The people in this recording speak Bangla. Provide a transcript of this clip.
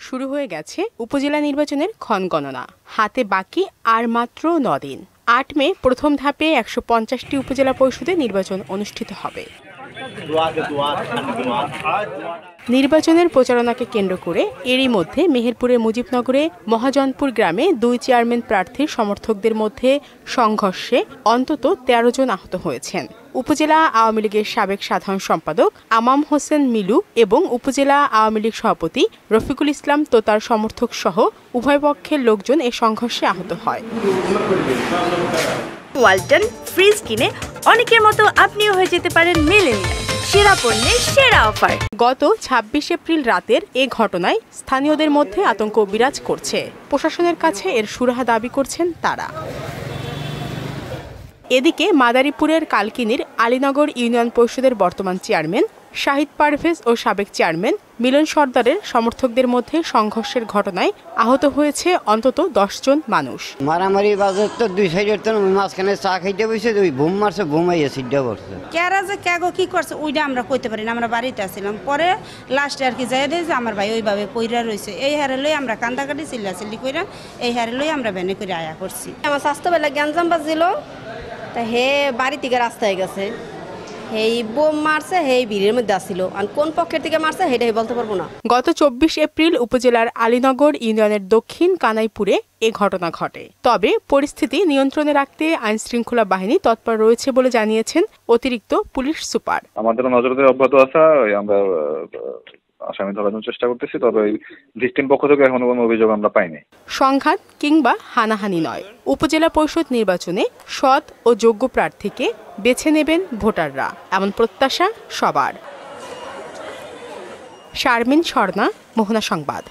শুরু হয়ে গেছে উপজেলা নির্বাচনের ক্ষণগণনা। হাতে বাকি আর মাত্র 9 দিন। 8 মে প্রথম ধাপে 150টি উপজেলা পরিষদে নির্বাচন অনুষ্ঠিত হবে। নির্বাচনের প্রচারণাকে কেন্দ্র করে এরই মধ্যে মেহেরপুরের মুজিবনগরে মহাজনপুর গ্রামে 2 চেয়ারম্যান প্রার্থীর সমর্থকদের মধ্যে সংঘর্ষে অন্তত 13 জন আহত হয়েছেন। উপজেলা আওয়ামী লীগের সাবেক সাধারণ সম্পাদক আমাম হোসেন মিলু এবং উপজেলা আওয়ামী লীগ সভাপতি রফিকুল ইসলাম তোতার সমর্থক সহ উভয় পক্ষের লোকজন এ সংঘর্ষে আহত হয়। ওয়ালটন ফ্রিজ কিনে অনেকের মতো আপনিও হয়ে যেতে পারেন মিলেনিয়াল। সেরা পণ্যের সেরা অফার। গত 26 এপ্রিল রাতের এ ঘটনায় স্থানীয়দের মধ্যে আতঙ্ক বিরাজ করছে। প্রশাসনের কাছে এর সুরাহা দাবি করছেন তারা। এদিকে মাদারীপুরের কালকিনির আলীনগর ইউনিয়ন পরিষদের বর্তমান চেয়ারম্যান শাহিদ পারভেজ ও সাবেক চেয়ারম্যান মিলন সর্দারের সমর্থকদের মধ্যে সংঘর্ষের ঘটনায় আহত হয়েছে অন্তত 10 জন মানুষ। মারামারি বাজার তো দুই সাইডের তো মাঝখানে চা খাইতে বসে ওই বুম মারছে, বুমাইয়া সিদ্ধা করছে। কেরা যে ক্যাগো কি করছে ওইটা আমরা কইতে পারি না, আমরা বাড়িতে আসছিলাম। পরে লাস্টে আর কি যাই দিয়েছে আমার ভাই ওইভাবে পইরা রয়েছে। এই হারে লই আমরা কান্দাকাটি চিল্লাচিল্লি কইরা এই হারে লই আমরা ভ্যানে করে আয়া করছি। আমার স্বাস্থ্যবেলা গ্যাঞ্জাম বাজছিল, তা হে বাড়ি থেকে রাস্তায় গেছে, এই বোম মারছে, এই ভিড়ের মধ্যে আসছিল। আর কোন পক্ষের থেকে মারছে সেটাই বলতে পারবো না। গত 24 এপ্রিল উপজেলার আলীনগর ইউনিয়নের দক্ষিণ কানাইপুরে এ ঘটনা ঘটে। তবে পরিস্থিতি নিয়ন্ত্রণে রাখতে আইনশৃঙ্খলা বাহিনী তৎপর রয়েছে বলে জানিয়েছেন অতিরিক্ত পুলিশ সুপার। আমাদের নজরদারি অব্যাহত আছে, আমরা আসামি ধরার চেষ্টা করতেছি। তবে ভিকটিম পক্ষ থেকে এখনো কোনো অভিযোগ আমরা পাইনি। সংঘাত কিংবা হানাহানি নয়, উপজেলা পরিষদ নির্বাচনে সৎ ও যোগ্য প্রার্থীকে বেছে নেবেন ভোটাররা, এমন প্রত্যাশা সবার। শারমিন স্বর্ণা, মোহনা সংবাদ।